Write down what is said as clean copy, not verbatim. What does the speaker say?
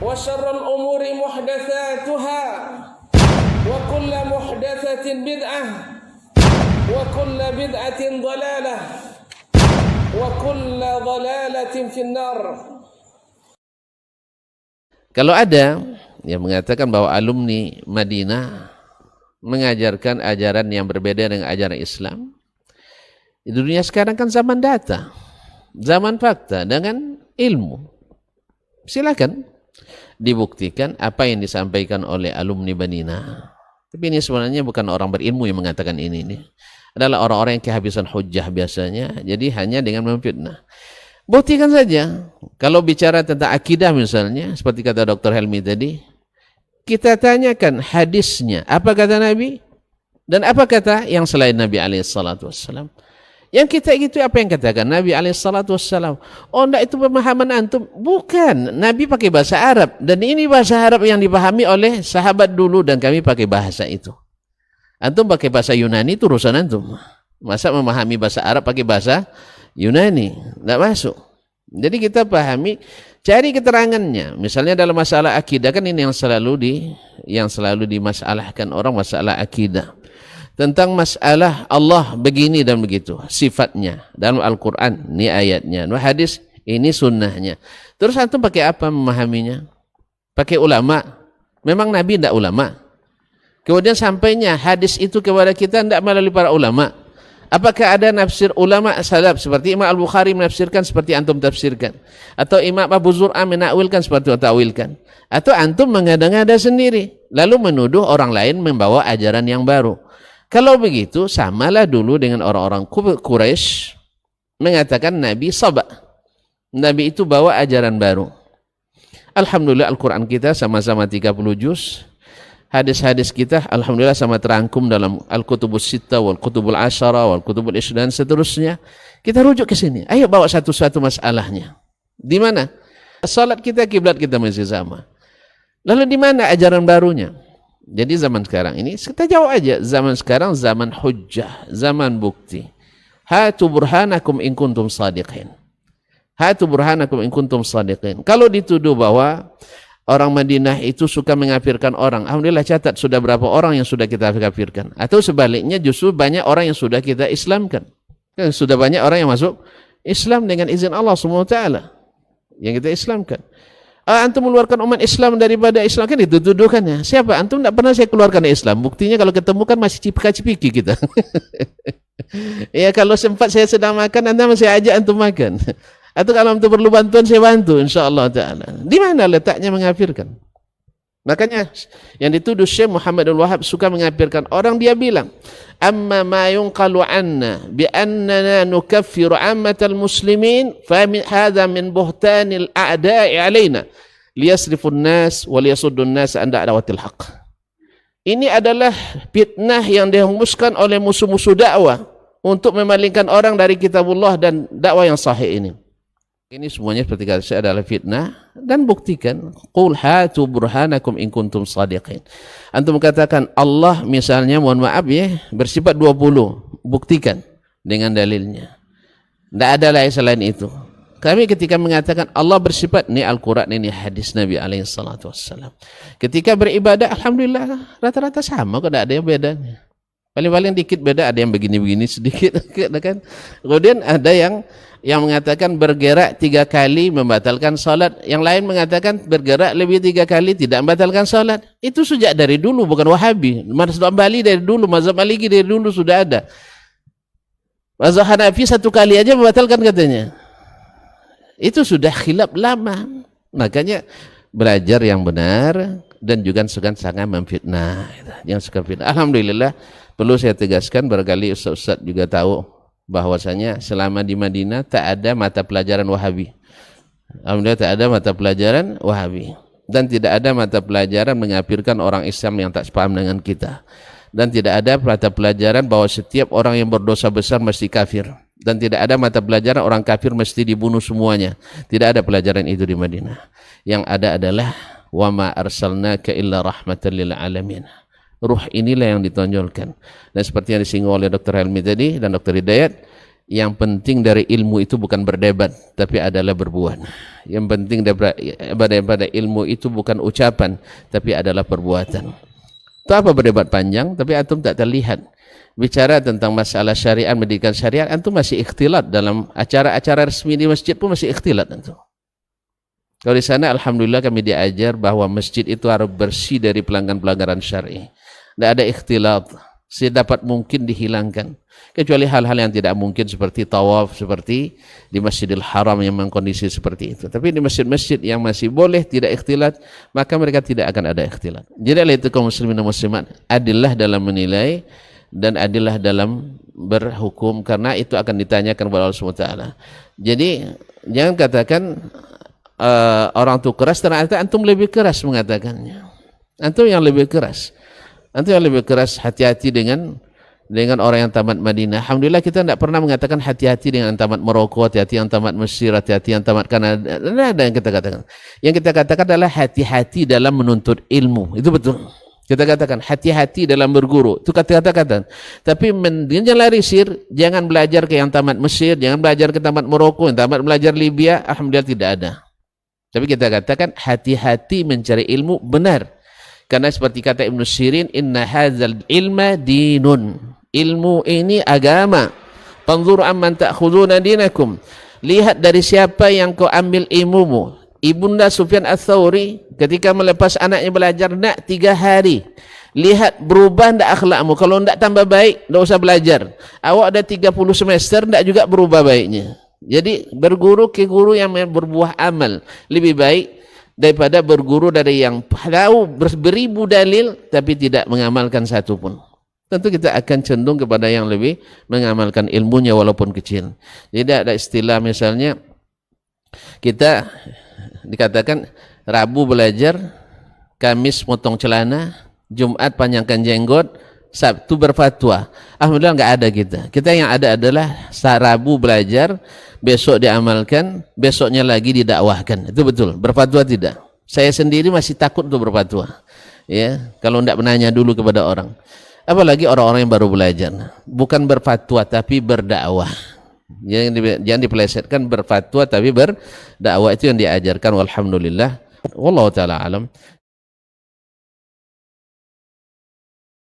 وشر الأمور محدثاتها وكل محدثة بدعة وكل بدعة ضلالة وكل ضلالة في النار. Kalau ada yang mengatakan bahwa alumni Madinah mengajarkan ajaran yang berbeda dengan ajaran Islam, di dunia sekarang kan zaman data, zaman fakta dengan ilmu. Silakan dibuktikan apa yang disampaikan oleh alumni Madinah. Tapi ini sebenarnya bukan orang berilmu yang mengatakan ini adalah orang-orang yang kehabisan hujjah biasanya, jadi hanya dengan memfitnah. Buktikan saja. Kalau bicara tentang akidah misalnya, seperti kata Dr. Helmi tadi, kita tanyakan hadisnya, apa kata Nabi dan apa kata yang selain Nabi SAW. Yang kita gitu apa yang katakan Nabi SAW? Oh enggak, itu pemahaman antum. Bukan, Nabi pakai bahasa Arab dan ini bahasa Arab yang dipahami oleh sahabat dulu dan kami pakai bahasa itu. Antum pakai bahasa Yunani itu urusan antum. Masa memahami bahasa Arab pakai bahasa Yunani? Enggak masuk. Jadi kita pahami, cari keterangannya. Misalnya dalam masalah akidah, kan ini yang selalu dimasalahkan orang, masalah akidah. Tentang masalah Allah begini dan begitu, sifatnya dalam Al-Quran, ini ayatnya, hadis, ini sunnahnya. Terus antum pakai apa memahaminya? Pakai ulama? Memang Nabi tidak ulama? Kemudian sampainya hadis itu kepada kita tidak melalui para ulama. Apakah ada nafsir ulama salaf seperti Imam Al-Bukhari menafsirkan seperti antum tafsirkan, atau Imam Abu Zur'ah menakwilkan seperti takwilkan, atau antum mengada-ngada sendiri lalu menuduh orang lain membawa ajaran yang baru? Kalau begitu samalah dulu dengan orang-orang Quraisy mengatakan Nabi sabak, Nabi itu bawa ajaran baru. Alhamdulillah Al-Quran kita sama-sama 30 juz. Hadis-hadis kita alhamdulillah sama terangkum dalam Al-Kutubus Sittah wal Kutubul Asyara wal Kutubul Isya dan seterusnya. Kita rujuk ke sini. Ayo bawa satu-satu masalahnya. Di mana? Salat kita, kiblat kita masih sama. Lalu di mana ajaran barunya? Jadi zaman sekarang ini kita jawab aja, zaman sekarang zaman hujjah, zaman bukti. Hatu burhanakum in kuntum shadiqin. Hatu burhanakum in kuntum shadiqin. Kalau dituduh bahwa orang Madinah itu suka mengkafirkan orang, alhamdulillah catat sudah berapa orang yang sudah kita kafirkan. Atau sebaliknya justru banyak orang yang sudah kita Islamkan. Sudah banyak orang yang masuk Islam dengan izin Allah SWT yang kita Islamkan. Antum mengeluarkan umat Islam daripada Islam, kan itu tuduhannya. Siapa? Antum tidak pernah saya keluarkan dari Islam. Buktinya kalau ketemu kan masih cipika-cipiki kita. Ya kalau sempat saya sedang makan, Anda masih ajak antum makan. Atau kalau antum perlu bantuan, saya bantu insyaAllah ta'ala. Di mana letaknya mengkafirkan? Makanya yang dituduh Syekh Muhammad Al-Wahhab suka mengkafirkan orang, dia bilang, amma ma yunqalu anna bi annana nukaffiru ammatal muslimin fa hadha min buhtanil a'da'i alaina liyasrifun nas wa liyasuddun nas an da'watil haqq. Ini adalah fitnah yang dihembuskan oleh musuh-musuh dakwah untuk memalingkan orang dari kitabullah dan dakwah yang sahih ini. Ini semuanya seperti kata saya adalah fitnah, dan buktikan. Qul hatu burhanakum in kuntum shadiqin. Antum katakan Allah misalnya, mohon maaf ya, bersifat 20. Buktikan dengan dalilnya. Tidak ada lain selain itu. Kami ketika mengatakan Allah bersifat, ini Al-Quran, ini hadis Nabi SAW. Ketika beribadah, alhamdulillah rata-rata sama, kok tidak ada yang bedanya. Paling-paling dikit beda, ada yang begini-begini sedikit, kan? Kemudian ada yang mengatakan bergerak 3 kali membatalkan salat, yang lain mengatakan bergerak lebih 3 kali tidak membatalkan salat. Itu sejak dari dulu, bukan Wahabi. Mazhab Hambali dari dulu, mazhab Maliki dari dulu sudah ada. Mazhab Hanafi 1 kali aja membatalkan katanya. Itu sudah khilaf lama. Makanya belajar yang benar dan juga sangat memfitnah. Yang suka fitnah. Alhamdulillah, perlu saya tegaskan, barangkali Ustaz juga tahu bahwasanya selama di Madinah tak ada mata pelajaran Wahabi. Alhamdulillah tak ada mata pelajaran Wahabi, dan tidak ada mata pelajaran mengkafirkan orang Islam yang tak sepaham dengan kita, dan tidak ada mata pelajaran bahwa setiap orang yang berdosa besar mesti kafir, dan tidak ada mata pelajaran orang kafir mesti dibunuh semuanya. Tidak ada pelajaran itu di Madinah. Yang ada adalah wa ma arsalnaka illa rahmatan lil alamin. Ruh inilah yang ditonjolkan. Dan seperti yang disinggung oleh Dr. Helmi tadi dan Dr. Hidayat, Yang penting dari ilmu itu bukan berdebat, tapi adalah berbuat. Yang penting daripada ilmu itu bukan ucapan, tapi adalah perbuatan. Itu apa berdebat panjang, tapi antum tak terlihat. Bicara tentang masalah syariat, pendidikan syariat, antum masih ikhtilat dalam acara-acara resmi di masjid pun masih ikhtilat antum. Kalau di sana alhamdulillah kami diajar bahwa masjid itu harus bersih dari pelanggaran-pelanggaran syar'i. Tidak ada ikhtilat, sedapat mungkin dihilangkan. Kecuali hal-hal yang tidak mungkin seperti tawaf, seperti di Masjidil Haram yang memang kondisi seperti itu. Tapi di masjid-masjid yang masih boleh tidak ikhtilat, maka mereka tidak akan ada ikhtilat. Jadi oleh itu kaum muslimin dan muslimat, adillah dalam menilai dan adillah dalam berhukum, karena itu akan ditanyakan kepada Allah SWT. Jadi jangan katakan orang itu keras, ternyata antum lebih keras mengatakannya. Antum yang lebih keras. Antum yang lebih keras, hati-hati dengan orang yang tamat Madinah. Alhamdulillah kita tidak pernah mengatakan hati-hati dengan tamat Maroko, hati-hati yang tamat Mesir, hati-hati yang tamat Kanada. Tidak ada yang kita katakan. Yang kita katakan adalah hati-hati dalam menuntut ilmu. Itu betul. Kita katakan hati-hati dalam berguru. Itu kata-kata. Tapi jangan lari sir, jangan belajar ke yang tamat Mesir, jangan belajar ke tamat Maroko, yang tamat belajar Libya. Alhamdulillah tidak ada. Tapi kita katakan hati-hati mencari ilmu benar. Karena seperti kata Ibnu Sirin, inna hadzal ilma dinun. Ilmu ini agama. Tanzur amman ta'khuduna dinakum. Lihat dari siapa yang kau ambil ilmumu. Ibunda Sufyan Ats-Tsauri ketika melepas anaknya belajar, nak 3 hari. Lihat berubah ndak akhlakmu. Kalau ndak tambah baik, ndak usah belajar. Awak ada 30 semester ndak juga berubah baiknya. Jadi berguru ke guru yang berbuah amal lebih baik daripada berguru dari yang tahu beribu dalil tapi tidak mengamalkan satu pun. Tentu kita akan cenderung kepada yang lebih mengamalkan ilmunya walaupun kecil. Jadi ada istilah misalnya kita dikatakan Rabu belajar, Kamis motong celana, Jumat panjangkan jenggot, Sabtu berfatwa. Alhamdulillah enggak ada kita. Kita yang ada adalah Rabu belajar, besok diamalkan, besoknya lagi didakwahkan. Itu betul. Berfatwa tidak. Saya sendiri masih takut untuk berfatwa. Ya, kalau enggak menanya dulu kepada orang. Apalagi orang-orang yang baru belajar. Bukan berfatwa tapi berdakwah. Jangan dipelesetkan berfatwa tapi berdakwah, itu yang diajarkan. Walhamdulillah. Wallahu taala alam.